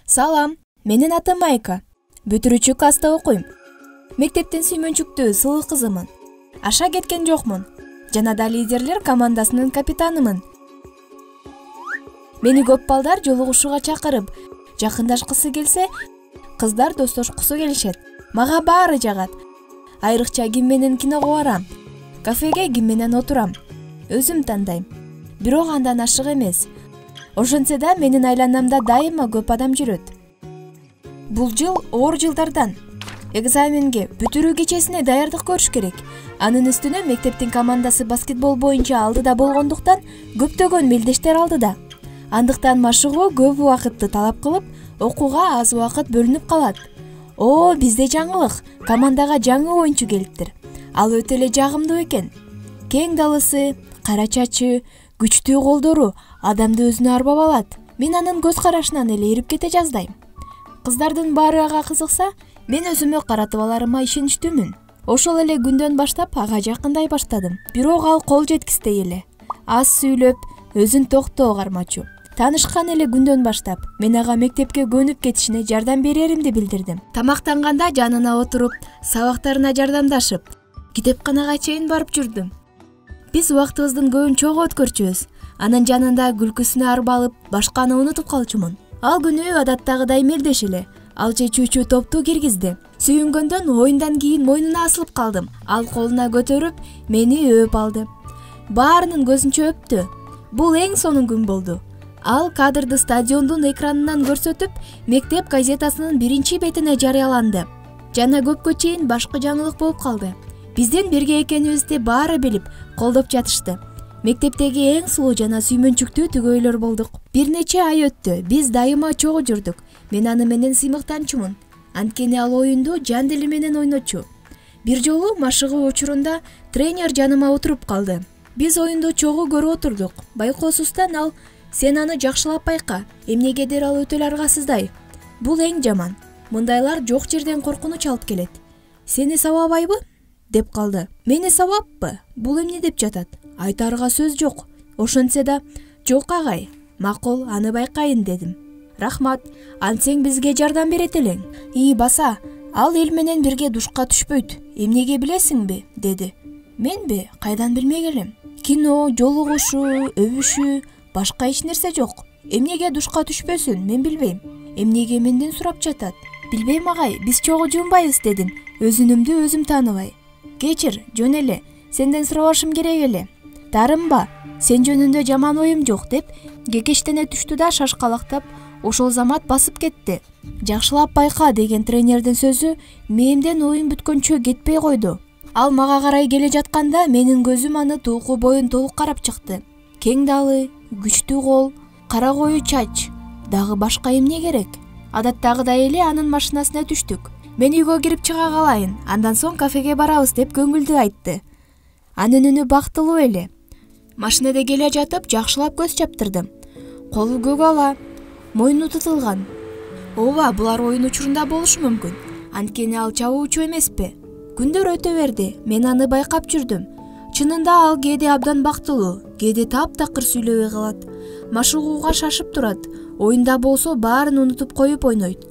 Салам, менин атым Майка. Бүтүрүүчү класста окуйм. Мектептин сүймөнчүктүү сылуу кызымын. Аша кеткен жокмун. Жана да лидерлер командасынын капитанымын. Мени көп балдар жолугушууга чакырып, жакындашкысы келсе, кыздар достошкусу келишет. Мага баары жагат. Айрыкча ким менен киного барам, кафеге ким менен отурам. Өзүм тандайм. Бирок андан ашык эмес. Ошентсе да менин айланамда дайыма көп адам жүрөт. Бул жыл оор жылдардан. Экзаменге, бүтүрүү кечесине даярдык көрүш керек. Анын үстүнө мектептин командасы баскетбол боюнча алдыда болгондуктан көптөгөн мелдештер алдыда. Андыктан машыгуу көп убакытты талап кылып, окууга аз убакыт бөлүнүп калат. Бизде жаңылык, командага жаңы оюнчу келиптир. Ал өтө эле жагымдуу экен. Кең далысы, кара чачы, күчтүү колдору адамды өзүнө арбап алат. Мен анын көз карашынан эле ирип кете жаздайм. Кыздардын баары ага кызыкса, мен өзүмө каратып аларыма ишеничтүүмүн. Ошол эле күндөн баштап ага жакындай баштадым. Бирок ал кол жеткистей эле. Аз сүйлөп, өзүн токтоо кармачу. Таанышкан эле күндөн баштап мен ага мектепке көнүп кетишине жардам береримди билдирдим. Тамактанганда жанына отуруп, сабактарына жардамдашып, китепканага чейин барып жүрдүм. Биз убактыбыздын көбүн чогуу өткөрчүбүз. Анын жанында күлкүсүнө арбалып, башканы унутуп калчумун. Ал күнү адаттагыдай мелдеш эле. Ал чечүүчү топту киргизди. Сүйүнгөндөн оюндан кийин мойнуна асылып калдым. Ал колуна көтөрүп, мени өөп алды. Баарынын көзүнчө өптү. Бул эң сонун күн болду. Ал кадрды стадиондун экранынан көрсөтүп, мектеп газетасынын биринчи бетине жарыяланды. Жана көпкө чейин башкы жаңылык болуп калды. Биздин бирге экенибизди баары билип, колдоп жатышты. Мектептеги эң сулуу жана сүймөнчүктүү түгөйлөр болдук. Бир нече ай өттү. Биз дайыма чогуу жүрдүк. Мен аны менен сыймыктанчумун. Анткени ал оюнду жан дили менен ойночу. Бир жолу машыгуу учурунда тренер жаныма отуруп калды. Биз оюнду чогуу көрүп отурдук. Байкоосуздан ал: "Сен аны жакшылап байка. Эмнегедир ал өтө эле аргасыздай. Бул эң жаман. Мындайлар жок жерден коркунуч алып келет. Сени сабабайбы?" деп калды. Мени сабаппы? Бул эмне деп жатат? Айтаарга сөз жок. Ошентсе да: "Жок агай, макул, аны байкайын" дедим. "Рахмат, антсең бизге жардам берет элең." Баса, ал эл менен бирге душка түшпөйт. Эмнеге билесиңби?" деди. "Менби? Кайдан билмек элем. Кино, жолугушуу, өбүшүү, башка эч нерсе жок. Эмнеге душка түшпөсүн, мен билбейм. Эмнеге менден сурап жатат?" "Билбейм агай, биз чогуу жуунбайбыз" дедим, өзүнүмдү өзүм тааныбай. "Кечир, жөн эле. Сенден сурабашым керек эле. Дарымба, сен жөнүндө жаман оюм жок" деп кекештене түштү да шашкалактап, ошол замат басып кетти. "Жакшылап байка" деген тренердин сөзү мээмден оюн бүткөнчө кетпей койду. Ал мага карай келе жатканда менин көзүм аны туулку боюн толук карап чыкты. Кең далы, күчтүү кол, кара коюу чач. Дагы башка эмне керек? Адаттагыдай эле анын машинасына түштүк. "Мен үйгө кирип чыга калайын, андан соң кафеге барабыз" деп көңүлдүү айтты. Анын үнү бактылуу эле. Машинеде келе жатып жакшылап көз чаптырдым. Колу көк ала, мойну тытылган. Булар оюн учурунда болушу мүмкүн. Анткени ал чабуучу эмеспи? Күндөр өтө берди. Мен аны байкап жүрдүм. Чынында ал кээде абдан бактылуу, кээде таптакыр сүйлөбөй калат. Машыгууга шашып турат. Оюнда болсо баарын унутуп коюп ойнойт.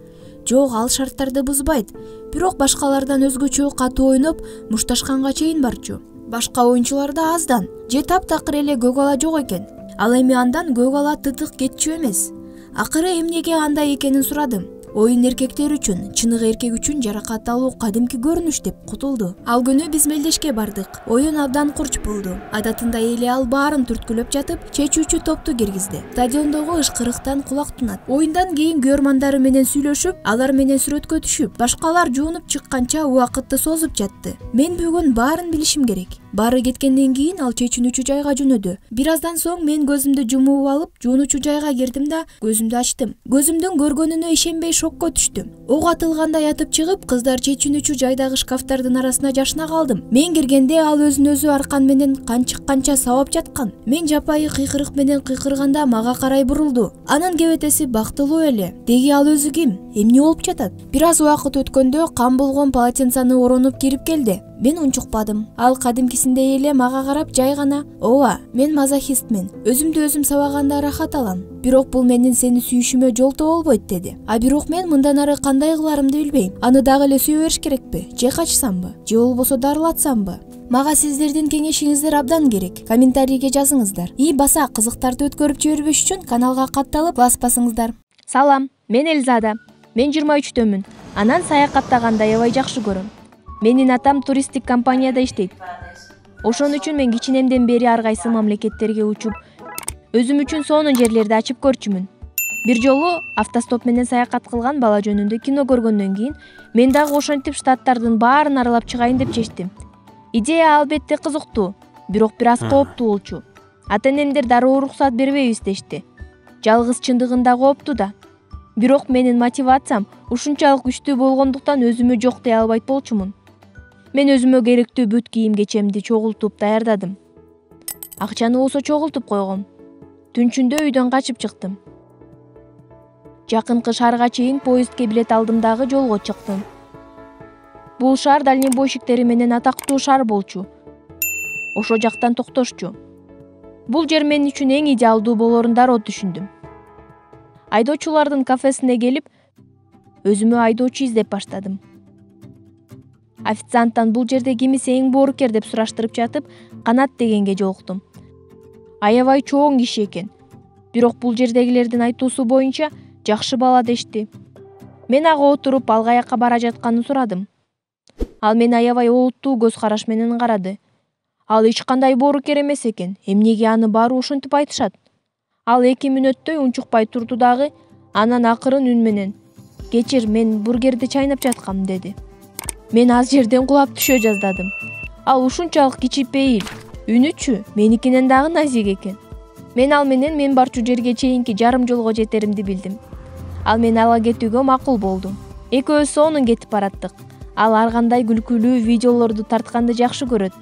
Жок, ал шарттарды бузбайт. Бирок башкалардан өзгөчө катуу ойноп, мушташканга чейин барчу. Башка оюнчуларда аздан же таптакыр эле көк ала жок экен. Ал эми андан көк ала тытык кетчү эмес. Акыры эмнеге андай экенин сурадым. Оюн эркектер үчүн, чыныгы эркек үчүн жаракат алуу кадимки көрүнүш деп кутулду. Ал күнү биз мелдешке бардык. Оюн абдан курч болду. Адатындай эле ал баарын түрткүлөп жатып, чечүүчү топту киргизди. Стадиондогу ышкырыктан кулак тунат. Оюндан кийин көрмандары менен сүйлөшүп, алар менен сүрөткө түшүп, башкалар жуунуп чыкканча убакытты созуп жатты. Мен бүгүн баарын билишим керек. Баары кеткенден кийин ал чечүүчү жайга жөнөдү. Бир аздан соң мен көзүмдү жумуп алып, жуунуучу жайга кирдим да көзүмдү ачтым. Көзүмдүн көргөнүнө ишенбей шокко түштүм. Ок атылгандай атып чыгып, кыздар чечүүчү жайдагы шкафтардын арасына жашына калдым. Мен киргенде ал өзүн-өзү аркан менен канча сабап жаткан. Мен жапайы кыйкырык менен кыйкырганда мага карай бурулду. Анын кебетеси бактылуу эле. Деги ал өзү ким? Эмне болуп жатат? Бир аз убакыт өткөндө кан болгон полотенцаны оронуп кирип келди. Мен унчукпадым. Ал кадимкисиндей эле мага карап жай гана: "Ооба, мен мазохистмин. Өзүмдү өзүм сабаганда рахат алам. Бирок бул менин сени сүйүшүмө жолтоо болбойт деди. А бирок мен мындан ары кандай кыларымды билбейм. Аны дагы эле сүйө бериш керекпи? Же качсамбы? Же болбосо дарылатсамбы? Мага сиздердин кеңешиңиздер абдан керек. Комментарийге жазыңыздар. Баса кызыктарды өткөрүп жибербеш үчүн каналга катталып баспасыңыздар. Салам, мен Эльзада. Мен 23-төмүн. Анан саякаттаганды аябай жакшы көрөм. Менин атам туристтик компанияда иштейт. Ошон үчүн мен кичинемден бери ар кайсы мамлекеттерге учуп, өзүм үчүн сонун жерлерди ачып көрчүмүн. Бир жолу автостоп менен саякат кылган бала жөнүндө кино көргөндөн кийин мен дагы ошентип штаттардын баарын аралап чыгайын деп чечтим. Идея албетте кызыктуу, бирок бир аз кооптуу болчу. Ата-энемдер дароо уруксат бербейбиз дешти. Жалгыз чындыгында кооптуу да. Бирок менин мотивациям ушунчалык күчтүү болгондуктан өзүмө жок дей албайт болчумун. Мен өзүмө керектүү бүт кийим-кечемди чогултуп даярдадым. Акчаны болсо чогултуп койгом. Түнчүндө үйдөн качып чыктым. Жакынкы шаарга чейин поездге билет алдым дагы жолго чыктым. Бул шаар дальнебойщиктери менен атактуу шаар болчу. Ошо жактан токтошчу. Бул жер мен үчүн эң идеалдуу болорун дароо түшүндүм. Айдоочулардын кафесине келип, өзүмө айдоочу издеп баштадым. Официанттан бул жерде кимиси эң боорукер деп сураштырып жатып, Канат дегенге жолуктум. Аябай чоң киши экен. Бирок бул жердегилердин айтуусу боюнча жакшы бала дешти. Мен ага отуруп алга жакка бара жатканын сурадым. Ал мени аябай олуттуу көз караш менен карады. Ал эч кандай боорукер эмес экен. Эмнеге аны баары ошентип айтышат? Ал 2 мүнөттөй унчукпай турду дагы, анан акырын үн менен: "Кечир, мен бургерди чайнап жаткам" деди. Мен аз жерден кулап түшө жаздадым. Ал ушунчалык кичипейил, үнүчү меникинен дагы назик экен. Мен ал менен мен барчу жерге чейинки жарым жолго жетеримди билдим. Ал мени ала кетүүгө макул болду. Экөөбүз сонун кетип бараттык. Ал ар кандай күлкүлүү видеолорду тартканды жакшы көрөт.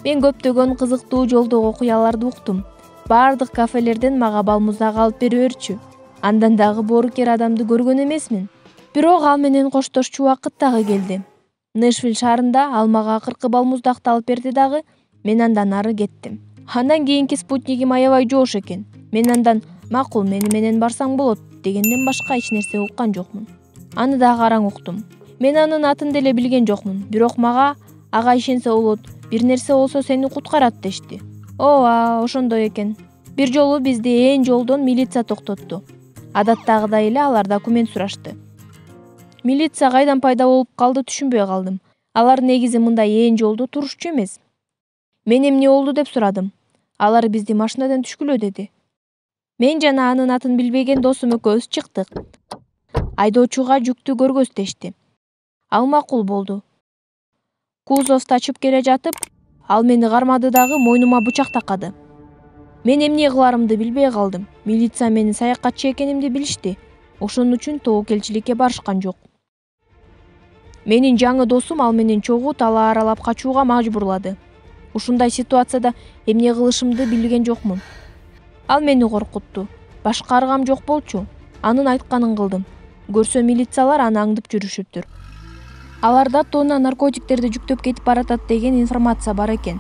Мен көптөгөн кызыктуу жолдогу окуяларды уктум. Бардык кафелерден мага балмуздак алып бере берчү. Андан дагы боорукер адамды көргөн эмесмин. Бирок ал менен коштошчу убакыт дагы келди. Нэшвилл шаарында ал мага акыркы балмуздакты алып берди дагы, мен андан ары кеттим. Андан кийинки спутнигим аябай жоош экен. Мен андан "Макул, мени менен барсаң болот" дегенден башка эч нерсе уккан жокмун. Аны дагы араң уктум. Мен анын атын деле билген жокмун, бирок мага "Ага ишенсе болот, бир нерсе болсо сени куткарат" дешти. Ооба, ошондой экен. Бир жолу бизди ээн жолдон милиция токтотту. Адаттагыдай эле алар документ сурашты. Милиция кайдан пайда болуп калды түшүнбөй калдым. Алар негизи мындай ээн жолдо турушчу эмес. Мен эмне болду деп сурадым. Алар бизди машинадан түшкүлө деди. Мен жана анын атын билбеген досум экөөбүз чыктык. Айдоочуга жүктү көргөз дешти. Ал макул болду. Кузовду ачып келе жатып, ал мени кармады дагы мойнума бычак такады. Мен эмне кыларымды билбей калдым. Милиция менин саякатчы экенимди билишти. Ошон үчүн тобокелчиликке барышкан жок. Менин жаңы досум ал менен чогуу тала аралап качууга мажбурлады. Ушундай ситуацияда эмне кылышымды билген жокмун. Ал мени коркутту. Башка аргам жок болчу. Анын айтканын кылдым. Көрсө милициялар аны аңдып жүрүшүптүр. Аларда тонна наркотиктерди жүктөп кетип баратат деген информация бар экен.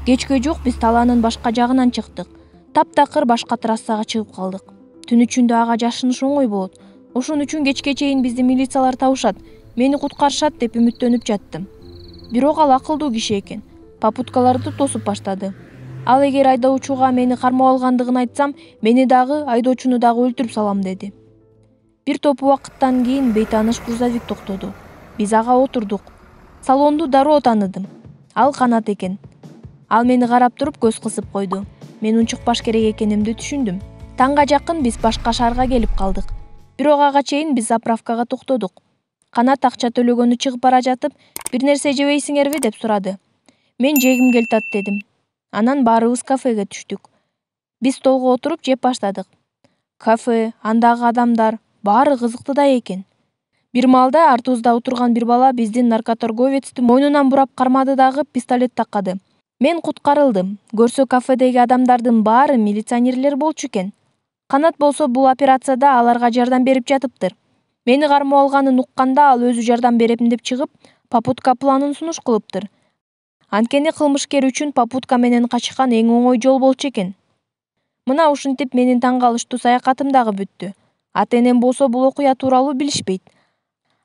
Кечке жук биз талаанын башка жагынан чыктык. Таптакыр башка трассага чыгып калдык. Түн ичинде ага жашыныш оңой болот. Ошон үчүн кечке чейин бизди милициялар табышат, мени куткарышат деп үмүттөнүп жаттым. Бирок ал акылдуу киши экен. Попуткаларды тосуп баштады. Ал эгер айдоочуга мени кармап алгандыгын айтсам, мени дагы, айдоочуну дагы өлтүрүп салам деди. Бир топ убакыттан кийин бейтааныш грузовик токтоду. Биз ага отурдук. Салонду дароо тааныдым. Ал Канат экен. Ал мени карап туруп көз кысып койду. Мен унчукпаш керек экенимди түшүндүм. Таңга жакын биз башка шаарга келип калдык. Бирок ага чейин биз заправкага токтодук. Канат акча төлөгөнү чыгып бара жатып, бир нерсе жебейсиңерби деп сурады. Мен жегим келтат дедим. Анан баарыбыз кафеге түштүк. Биз столго отуруп жеп баштадык. Кафе, андагы адамдар, баары кызыктуу да экен. Бир маалда артыбызда отурган бир бала биздин наркоторговецти мойнунан бурап кармады дагы пистолет такады. Мен куткарылдым. Көрсө кафедеги адамдардын баары милиционерлер болчу экен. Канат болсо бул операцияда аларга жардам берип жатыптыр. Мени кармап алганын укканда ал өзү жардам берем деп чыгып, попутка планын сунуш кылыптыр. Анткени кылмышкер үчүн попутка менен качкан эң оңой жол болчу экен. Мына ушинтип менин таң калыштуу саякатым дагы бүттү. Ата-энем болсо бул окуя тууралуу билишпейт.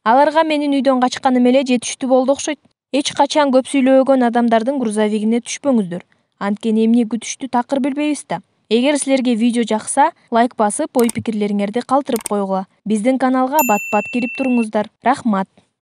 Аларга менин үйдөн качканым эле жетиштүү болду окшойт. Эч качан көп сүйлөбөгөн адамдардын грузовигине түшпөңүздөр. Анткени эмне күтүштү такыр билбейбиз да. Эгер силерге видео жакса, лайк басып, ой пикирлериңерди калтырып койгула. Биздин каналга бат-бат кирип туруңуздар. Рахмат.